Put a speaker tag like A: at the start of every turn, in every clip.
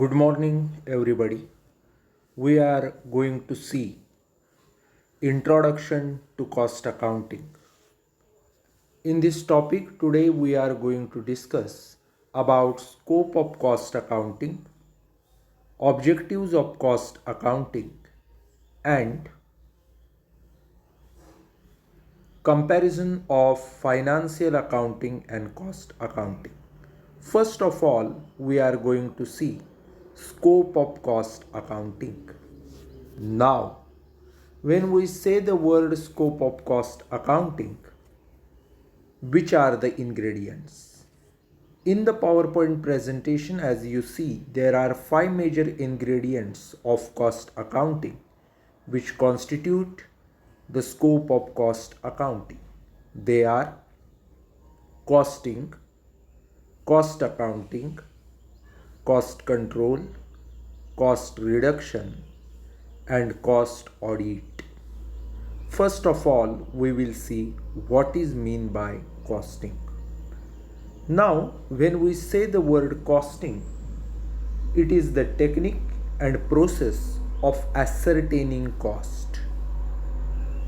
A: Good morning, everybody. We are going to see Introduction to Cost Accounting. In this topic, today we are going to discuss about scope of cost accounting, objectives of cost accounting, and comparison of financial accounting and cost accounting. First of all, we are going to see scope of cost accounting. Now, when we say the word scope of cost accounting, which are the ingredients? In the PowerPoint presentation, as you see, there are five major ingredients of cost accounting which constitute the scope of cost accounting. They are costing, cost accounting, cost control, cost reduction, and cost audit. First of all, we will see what is meant by costing. Now, when we say the word costing, it is the technique and process of ascertaining cost.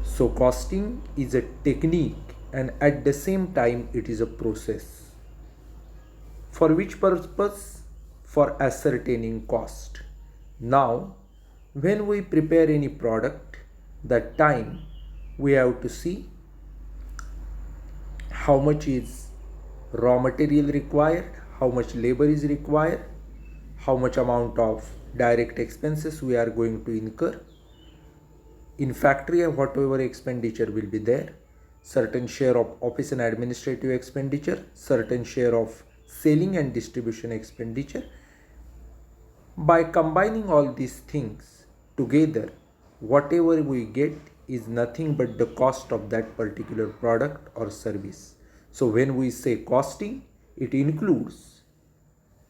A: So, costing is a technique and at the same time it is a process. For which purpose? For ascertaining cost. Now, when we prepare any product, that time we have to see how much is raw material required, how much labor is required, how much amount of direct expenses we are going to incur. In factory, whatever expenditure will be there, certain share of office and administrative expenditure, certain share of selling and distribution expenditure. By combining all these things together, whatever we get is nothing but the cost of that particular product or service. So when we say costing, it includes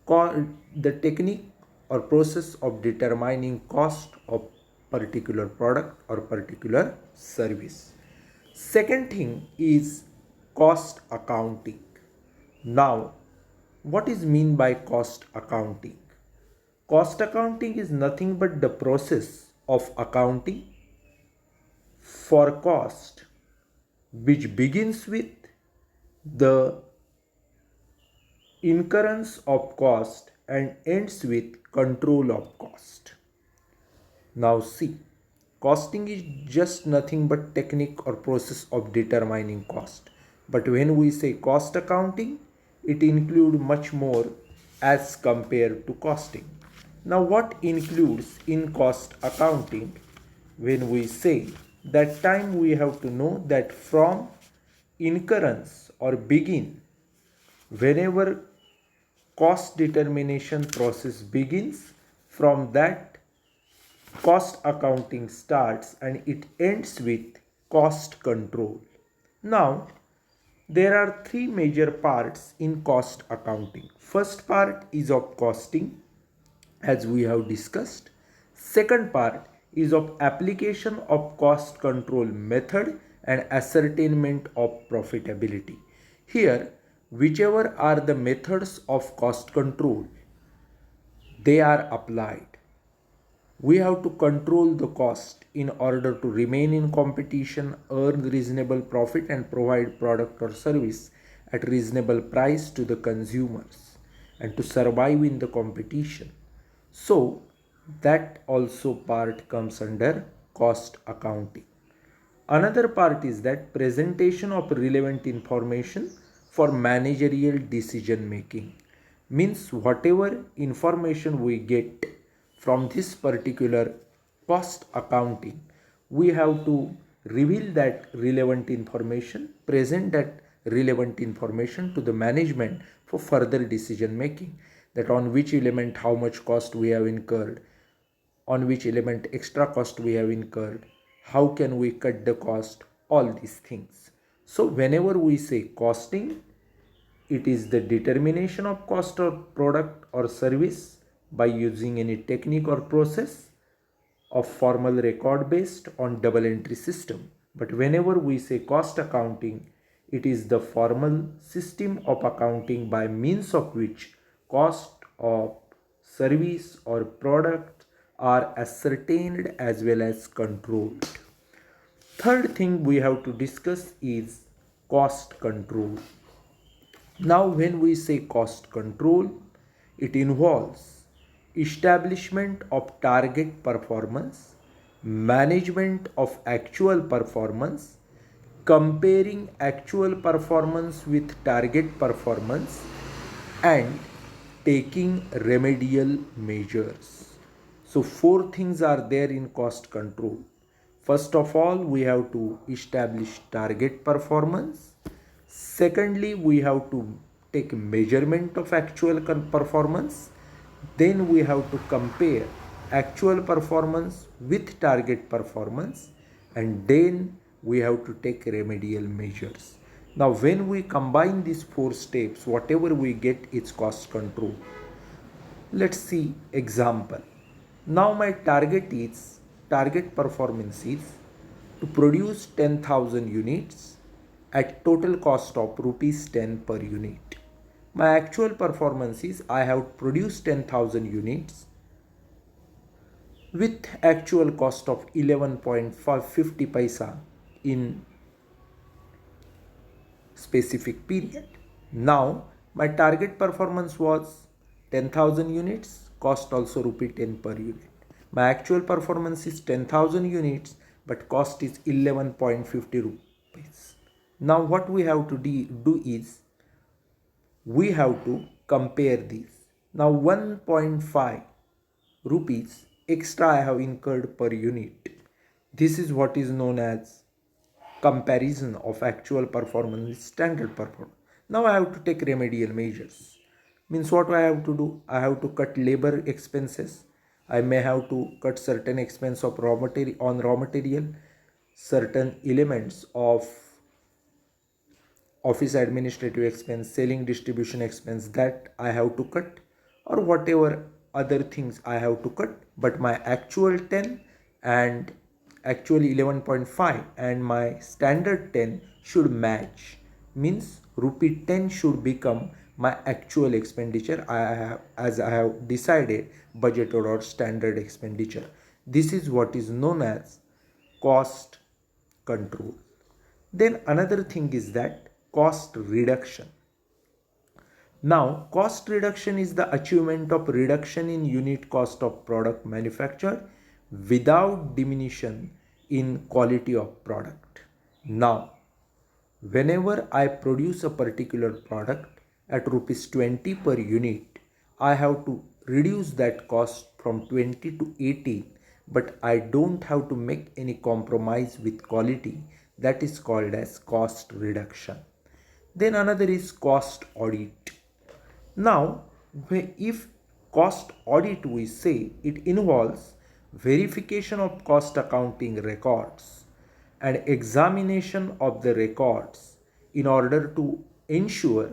A: the technique or process of determining cost of particular product or particular service. Second thing is cost accounting. Now, what is mean by cost accounting? Cost accounting is nothing but the process of accounting for cost which begins with the incurrence of cost and ends with control of cost. Now see, costing is just nothing but technique or process of determining cost. But when we say cost accounting, it includes much more as compared to costing. Now what includes in cost accounting? When we say that time we have to know that from incurrence or begin, whenever cost determination process begins, from that cost accounting starts and it ends with cost control. Now, there are three major parts in cost accounting. First part is of costing, as we have discussed. Second part is of application of cost control method and ascertainment of profitability. Here, whichever are the methods of cost control, they are applied. We have to control the cost in order to remain in competition, earn reasonable profit, and provide product or service at reasonable price to the consumers and to survive in the competition. So that also part comes under cost accounting. Another part is that presentation of relevant information for managerial decision making. Means whatever information we get from this particular cost accounting, we have to reveal that relevant information, present that relevant information to the management for further decision making, that on which element how much cost we have incurred, on which element extra cost we have incurred, how can we cut the cost, all these things. So whenever we say costing, it is the determination of cost of product or service by using any technique or process of formal record based on double entry system. But whenever we say cost accounting, it is the formal system of accounting by means of which cost of service or product are ascertained as well as controlled. Third thing we have to discuss is cost control. Now, when we say cost control, it involves establishment of target performance, management of actual performance, comparing actual performance with target performance, and taking remedial measures. So, four things are there in cost control. First of all, we have to establish target performance. Secondly, we have to take measurement of actual performance. Then we have to compare actual performance with target performance, and then we have to take remedial measures. Now, when we combine these four steps, whatever we get is cost control. Let's see example. Now my target performance is to produce 10,000 units at total cost of rupees 10 per unit. My actual performance is I have produced 10,000 units with actual cost of 11.50 paisa in specific period. Now my target performance was 10,000 units, cost also rupee 10 per unit. My actual performance is 10,000 units, but cost is 11.50 rupees. Now what we have to do is we have to compare these. Now 1.5 rupees extra I have incurred per unit. This is what is known as comparison of actual performance with standard performance. Now I have to take remedial measures. Means what I have to do? I have to cut labor expenses. I may have to cut certain expense of raw material, certain elements of office administrative expense, selling distribution expense that I have to cut, or whatever other things I have to cut, but my actual 10 and actually 11.5 and my standard 10 should match. Means rupee 10 should become my actual expenditure as I have decided budgeted or standard expenditure. This is what is known as cost control. Then another thing is that cost reduction. Now, cost reduction is the achievement of reduction in unit cost of product manufactured without diminution in quality of product. Now, whenever I produce a particular product at rupees 20 per unit, I have to reduce that cost from 20 to 18, but I don't have to make any compromise with quality. That is called as cost reduction. Then another is cost audit. Now, if cost audit we say, it involves verification of cost accounting records and examination of the records in order to ensure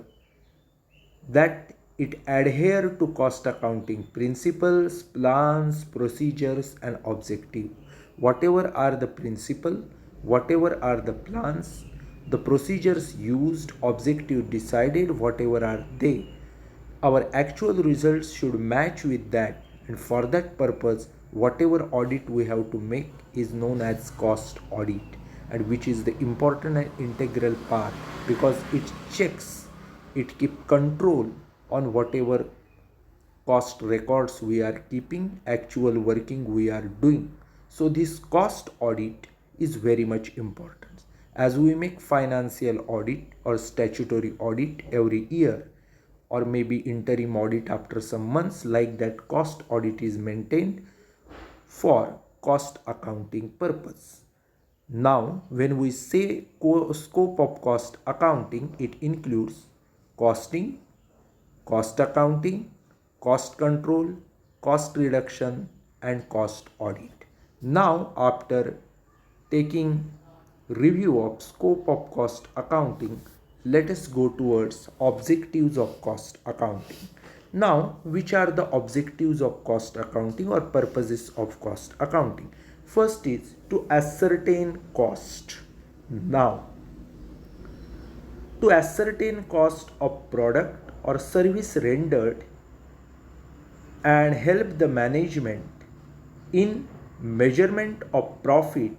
A: that it adhere to cost accounting principles, plans, procedures and objective. Whatever are the principle, whatever are the plans, the procedures used, objective decided, whatever are they, our actual results should match with that, and for that purpose whatever audit we have to make is known as cost audit, and which is the important and integral part because it checks, it keep control on whatever cost records we are keeping, actual working we are doing. So this cost audit is very much important. As we make financial audit or statutory audit every year, or maybe interim audit after some months, like that cost audit is maintained for cost accounting purpose. Now, when we say scope of cost accounting, it includes costing, cost accounting, cost control, cost reduction and cost audit. Now, after taking review of scope of cost accounting, let us go towards objectives of cost accounting. Now, which are the objectives of cost accounting or purposes of cost accounting? First is to ascertain cost. Now, to ascertain cost of product or service rendered and help the management in measurement of profit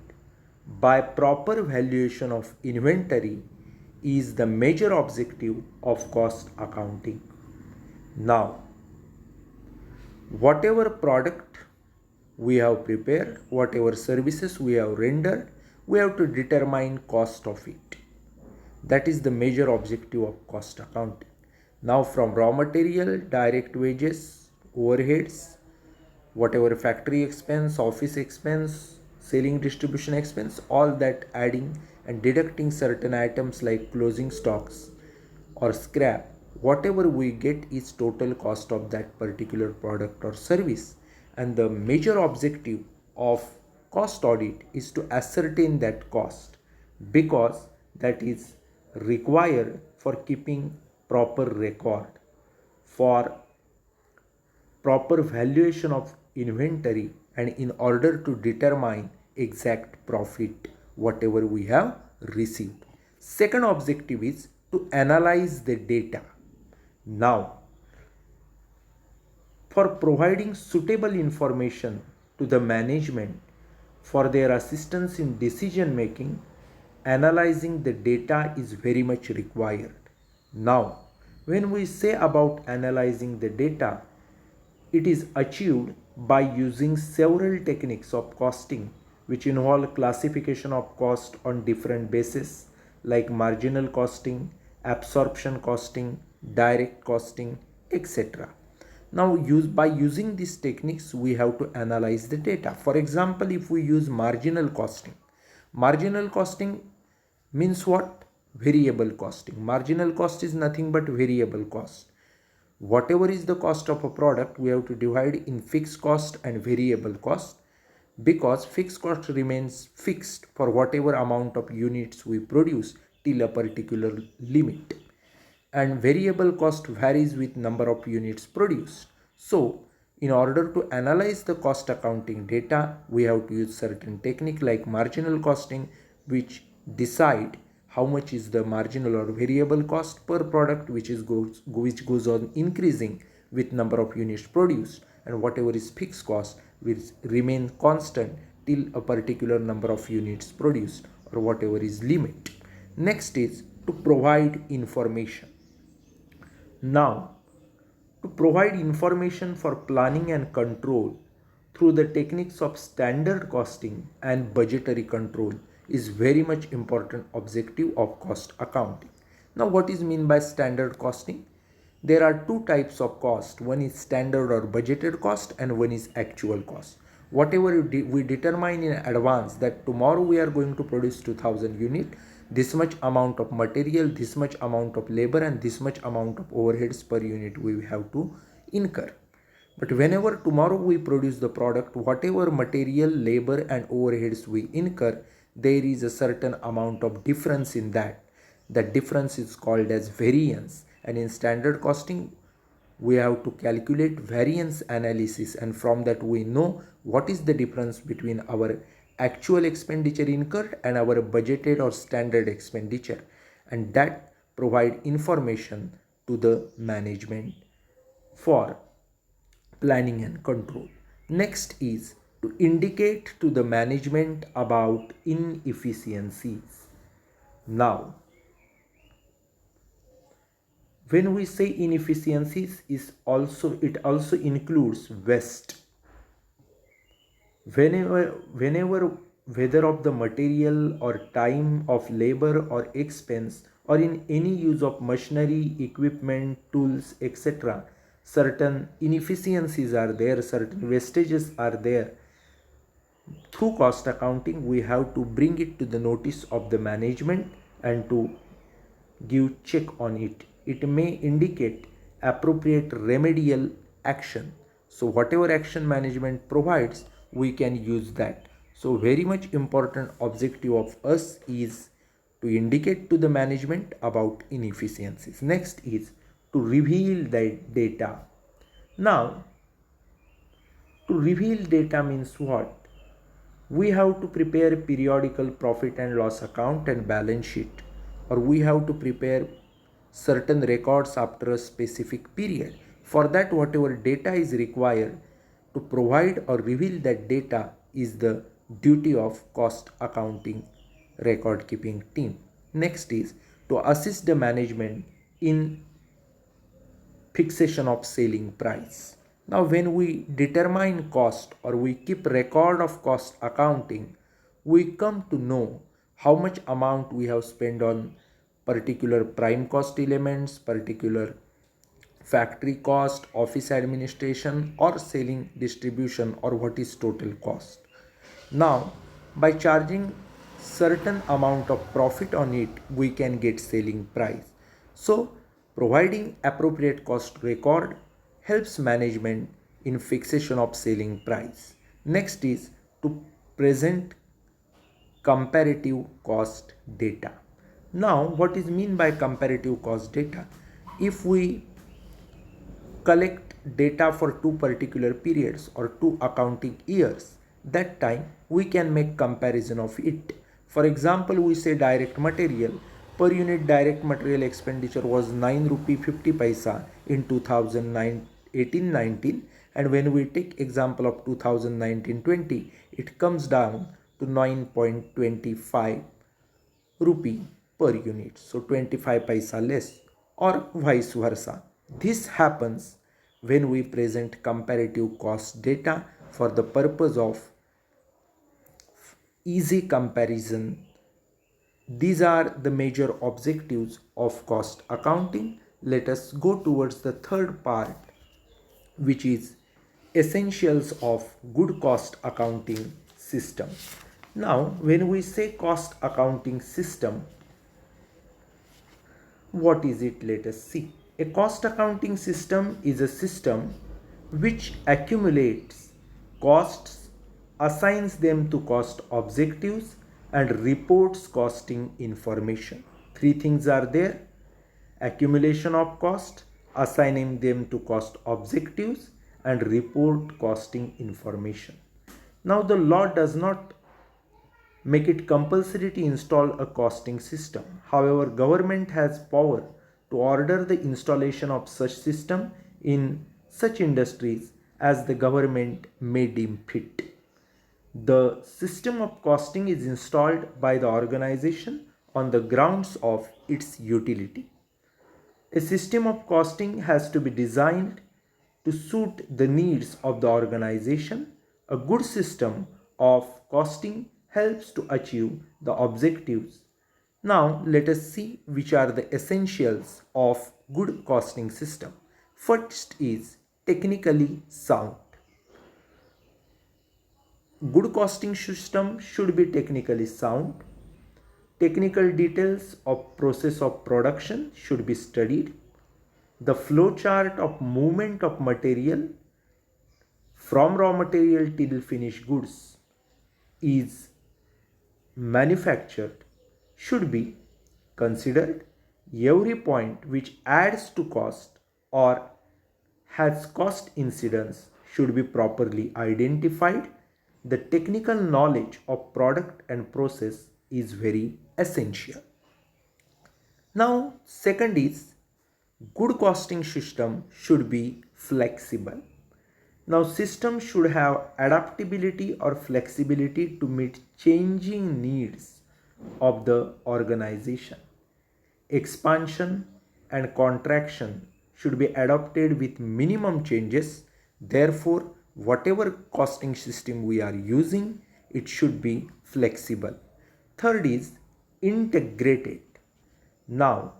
A: by proper valuation of inventory is the major objective of cost accounting. Now, whatever product we have prepared, whatever services we have rendered, we have to determine cost of it. That is the major objective of cost accounting. Now, from raw material, direct wages, overheads, whatever factory expense, office expense, selling distribution expense, all that adding and deducting certain items like closing stocks or scrap, whatever we get is total cost of that particular product or service. And the major objective of cost audit is to ascertain that cost, because that is required for keeping proper record, for proper valuation of inventory, and in order to determine exact profit whatever we have received. Second objective is to analyze the data. Now, for providing suitable information to the management for their assistance in decision making, analyzing the data is very much required. Now, when we say about analyzing the data, it is achieved by using several techniques of costing, which involve classification of cost on different bases like marginal costing, absorption costing, direct costing, etc. Now, by using these techniques, we have to analyze the data. For example, if we use marginal costing means what? Variable costing. Marginal cost is nothing but variable cost. Whatever is the cost of a product, we have to divide in fixed cost and variable cost, because fixed cost remains fixed for whatever amount of units we produce till a particular limit, and variable cost varies with number of units produced. So, in order to analyze the cost accounting data, we have to use certain technique like marginal costing, which decide how much is the marginal or variable cost per product, which goes on increasing with number of units produced, and whatever is fixed cost will remain constant till a particular number of units produced or whatever is limit. Next is to provide information. Now, to provide information for planning and control through the techniques of standard costing and budgetary control is very much important objective of cost accounting. Now, what is mean by standard costing? There are two types of cost. One is standard or budgeted cost and one is actual cost. Whatever we determine in advance that tomorrow we are going to produce 2000 unit, this much amount of material, this much amount of labor and this much amount of overheads per unit we have to incur. But whenever tomorrow we produce the product, whatever material, labor and overheads we incur, there is a certain amount of difference in that. That difference is called as variance, and in standard costing we have to calculate variance analysis, and from that we know what is the difference between our actual expenditure incurred and our budgeted or standard expenditure, and that provide information to the management for planning and control. Next is to indicate to the management about inefficiencies. Now, when we say inefficiencies, it also includes waste. Whenever whether of the material or time of labor or expense or in any use of machinery, equipment, tools, etc., certain inefficiencies are there, certain wastages are there. Through cost accounting, we have to bring it to the notice of the management and to give check on it. It may indicate appropriate remedial action. So whatever action management provides, we can use that. So very much important objective of us is to indicate to the management about inefficiencies. Next is to reveal the data. Now, to reveal data means what? We have to prepare periodical profit and loss account and balance sheet, or we have to prepare certain records after a specific period. For that, whatever data is required to provide or reveal that data is the duty of cost accounting record keeping team. Next is to assist the management in fixation of selling price. Now, when we determine cost or we keep record of cost accounting, we come to know how much amount we have spent on particular prime cost elements, particular factory cost, office administration, or selling distribution, or what is total cost. Now, by charging certain amount of profit on it, we can get selling price. So, providing appropriate cost record helps management in fixation of selling price. Next is to present comparative cost data. Now, what is mean by comparative cost data? If we collect data for two particular periods or two accounting years, that time we can make comparison of it. For example, we say direct material per unit direct material expenditure was 9 rupee 50 paisa in 2018-19, and when we take example of 2019-20, it comes down to 9.25 rupee per unit, so 25 paisa less, or vice versa. This happens when we present comparative cost data for the purpose of easy comparison. These are the major objectives of cost accounting. Let us go towards the third part, which is essentials of good cost accounting system. Now, when we say cost accounting system, what is it? Let us see. A cost accounting system is a system which accumulates costs, assigns them to cost objectives, and reports costing information. Three things are there: accumulation of cost, assigning them to cost objectives, and report costing information. Now, the law does not make it compulsory to install a costing system. However, government has power to order the installation of such system in such industries as the government may deem fit. The system of costing is installed by the organization on the grounds of its utility. A system of costing has to be designed to suit the needs of the organization. A good system of costing helps to achieve the objectives. Now, let us see which are the essentials of good costing system. First is technically sound. Good costing system should be technically sound. Technical details of process of production should be studied. The flow chart of movement of material from raw material till finished goods is manufactured should be considered. Every point which adds to cost or has cost incidence should be properly identified. The technical knowledge of product and process is very essential. Now, second is good costing system should be flexible. Now, system should have adaptability or flexibility to meet changing needs of the organization. Expansion and contraction should be adopted with minimum changes. Therefore, whatever costing system we are using, it should be flexible. Third is integrated. Now,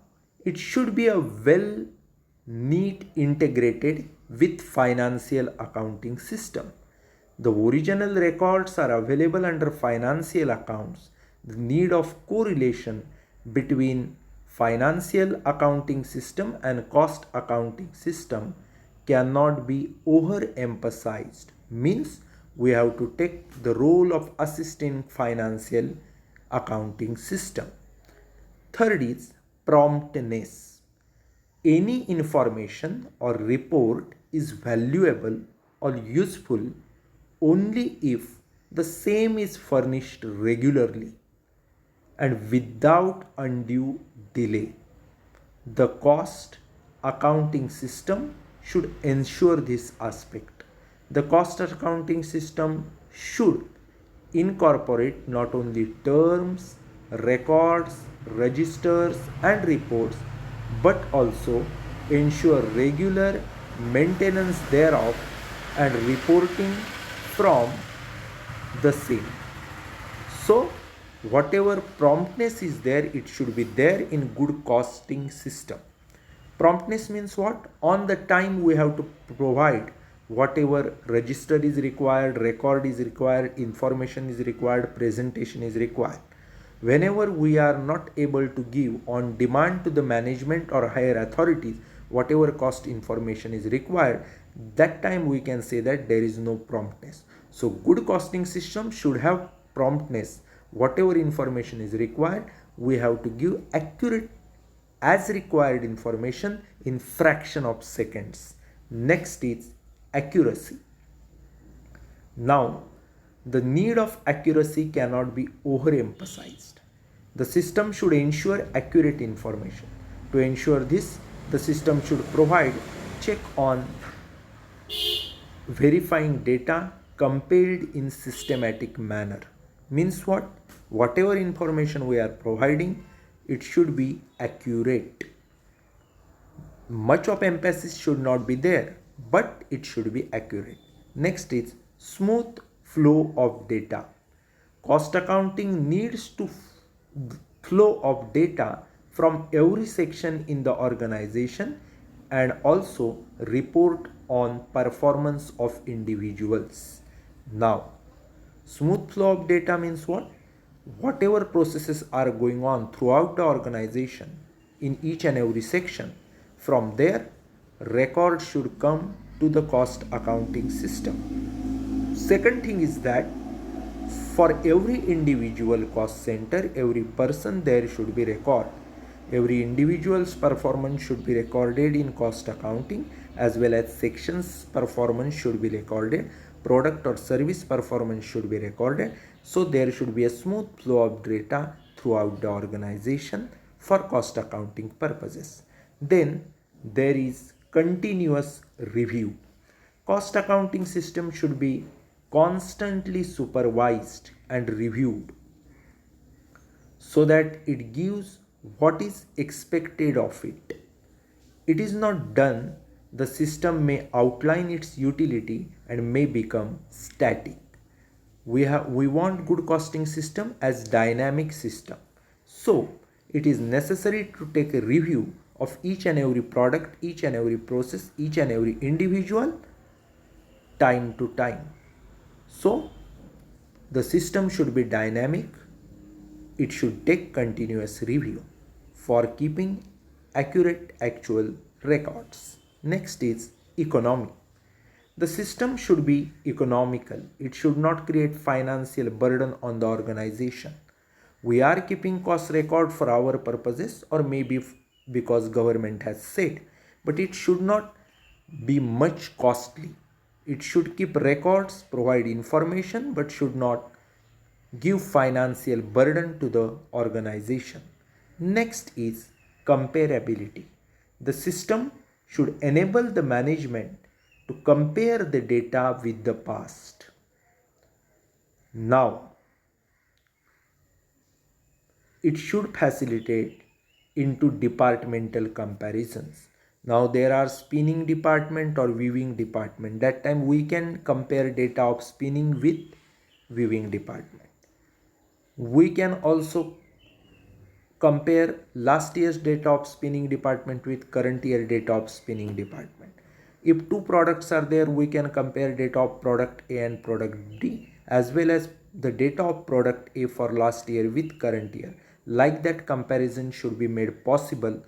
A: it should be a well neat integrated with financial accounting system. The original records are available under financial accounts. The need of correlation between financial accounting system and cost accounting system cannot be overemphasized. Means we have to take the role of assisting financial accounting system. Third is promptness. Any information or report is valuable or useful only if the same is furnished regularly and without undue delay. The cost accounting system should ensure this aspect. The cost accounting system should incorporate not only terms, records, registers, and reports, but also ensure regular maintenance thereof and reporting from the same. So, whatever promptness is there, it should be there in good costing system. Promptness means what? On the time we have to provide whatever register is required, record is required, information is required, presentation is required. Whenever we are not able to give on demand to the management or higher authorities whatever cost information is required, that time we can say that there is no promptness. So good costing system should have promptness. Whatever information is required, we have to give accurate as required information in fraction of seconds. Next is accuracy. Now, the need of accuracy cannot be overemphasized. The system should ensure accurate information. To ensure this, the system should provide check on verifying data compiled in systematic manner. Means what? Whatever information we are providing, it should be accurate. Much of emphasis should not be there, but it should be accurate. Next is smooth flow of data. Cost accounting needs to flow of data from every section in the organization and also report on performance of individuals. Now, smooth flow of data means what? Whatever processes are going on throughout the organization in each and every section, from there record should come to the cost accounting system. Second thing is that for every individual cost center, every person, there should be record. Every individual's performance should be recorded in cost accounting, as well as sections performance should be recorded, product or service performance should be recorded. So there should be a smooth flow of data throughout the organization for cost accounting purposes. Then there is continuous review. Cost accounting system should be constantly supervised and reviewed so that it gives what is expected of it. It is not done, the system may outline its utility and may become static. We want good costing system as dynamic system. So it is necessary to take a review of each and every product, each and every process, each and every individual time to time. So the system should be dynamic. It should take continuous review for keeping accurate actual records. Next is economy. The system should be economical. It should not create financial burden on the organization. We are keeping cost record for our purposes or maybe because government has said, but it should not be much costly. It should keep records, provide information, but should not give financial burden to the organization. Next is comparability. The system should enable the management to compare the data with the past. Now, it should facilitate into departmental comparisons. Now there are spinning department or weaving department. That time we can compare data of spinning with weaving department. We can also compare last year's data of spinning department with current year data of spinning department. If two products are there, we can compare data of product A and product D, as well as the data of product A for last year with current year. Like that, comparison should be made possible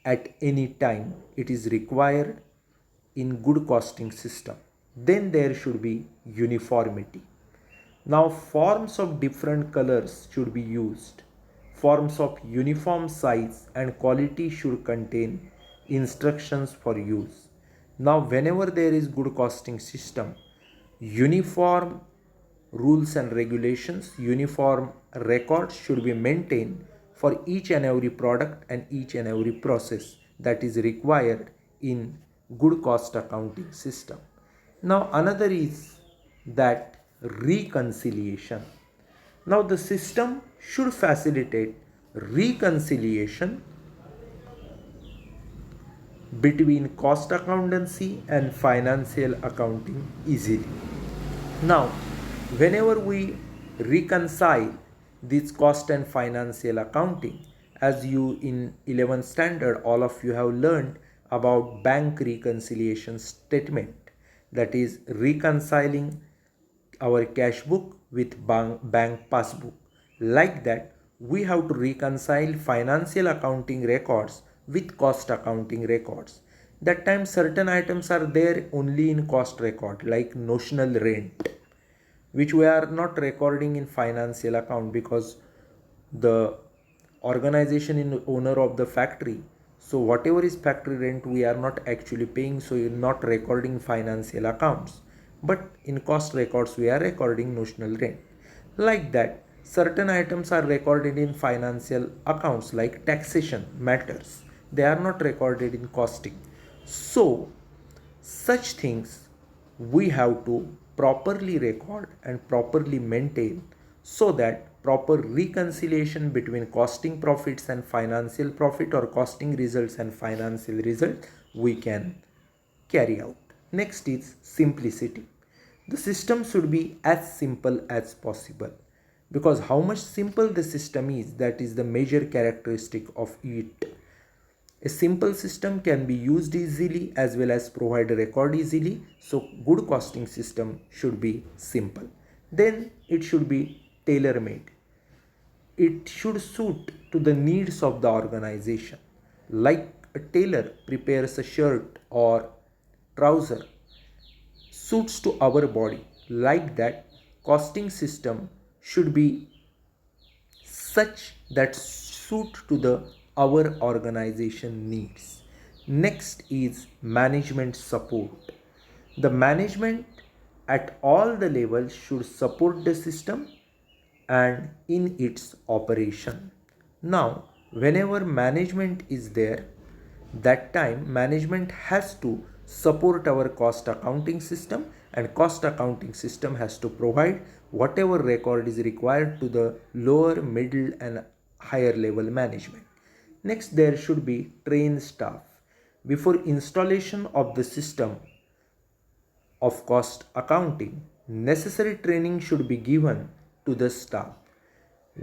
A: at any time it is required in good costing system. Then there should be uniformity. Now forms of different colors should be used. Forms of uniform size and quality should contain instructions for use. Now whenever there is good costing system, uniform rules and regulations, uniform records should be maintained for each and every product and each and every process that is required in good cost accounting system. Now another is that reconciliation. Now the system should facilitate reconciliation between cost accountancy and financial accounting easily. Now, whenever we reconcile this cost and financial accounting, as you in 11th standard, all of you have learned about bank reconciliation statement, that is reconciling our cash book with bank passbook. Like that, we have to reconcile financial accounting records with cost accounting records. That time certain items are there only in cost record, like notional rent, which we are not recording in financial account because the organization is owner of the factory. So whatever is factory rent we are not actually paying, so you're not recording financial accounts, but in cost records we are recording notional rent. Like that, certain items are recorded in financial accounts like taxation matters, they are not recorded in costing. So such things we have to properly record and properly maintain, so that proper reconciliation between costing profits and financial profit, or costing results and financial result, we can carry out. Next is simplicity. The system should be as simple as possible, because how much simple the system is, that is the major characteristic of it. A simple system can be used easily as well as provide a record easily. So good costing system should be simple. Then it should be tailor made. It should suit to the needs of the organization. Like a tailor prepares a shirt or trouser suits to our body. Like that, costing system should be such that suit to the our organization needs. Next is management support. The management at all the levels should support the system and in its operation. Now, whenever management is there, that time management has to support our cost accounting system, and cost accounting system has to provide whatever record is required to the lower, middle and higher level management. Next, there should be trained staff. Before installation of the system of cost accounting, necessary training should be given to the staff.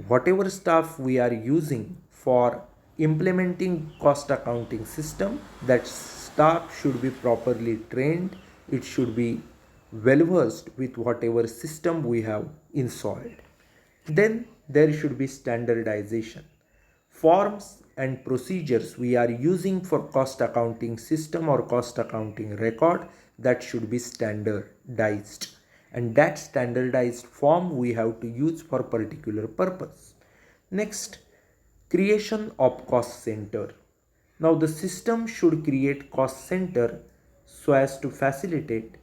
A: Whatever staff we are using for implementing cost accounting system, that staff should be properly trained. It should be well versed with whatever system we have installed. Then there should be standardization. Forms and procedures we are using for cost accounting system or cost accounting record, that should be standardized, and that standardized form we have to use for particular purpose. Next, creation of cost center. Now the system should create cost center so as to facilitate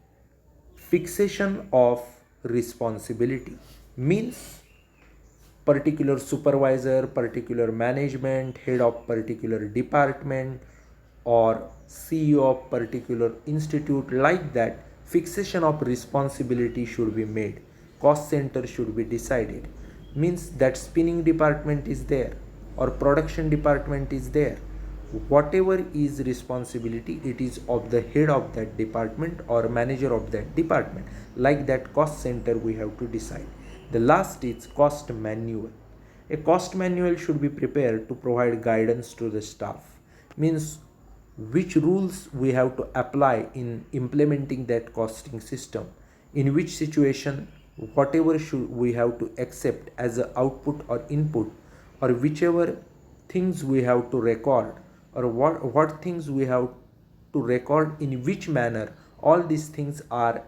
A: fixation of responsibility. Means particular supervisor, particular management, head of particular department, or CEO of particular institute, like that, fixation of responsibility should be made. Cost center should be decided. Means that spinning department is there or production department is there. Whatever is responsibility, it is of the head of that department or manager of that department. Like that, cost center we have to decide. The last is cost manual. A cost manual should be prepared to provide guidance to the staff. Means which rules we have to apply in implementing that costing system, in which situation whatever should we have to accept as a output or input, or whichever things we have to record, or what things we have to record in which manner. All these things are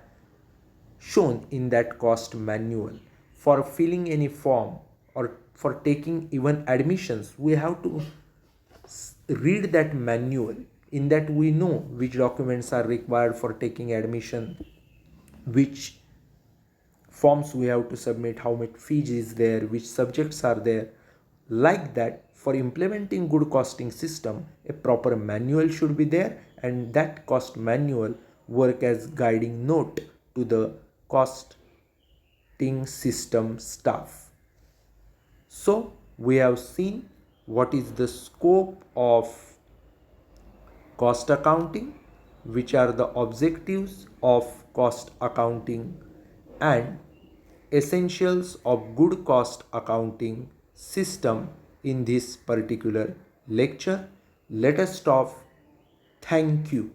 A: shown in that cost manual. For filling any form or for taking even admissions, we have to read that manual. In that we know which documents are required for taking admission, which forms we have to submit, how much fees is there, which subjects are there. Like that, for implementing good costing system, a proper manual should be there, and that cost manual work as guiding note to the costing system staff. So we have seen what is the scope of cost accounting, which are the objectives of cost accounting, and essentials of good cost accounting system in this particular lecture. Let us stop. Thank you.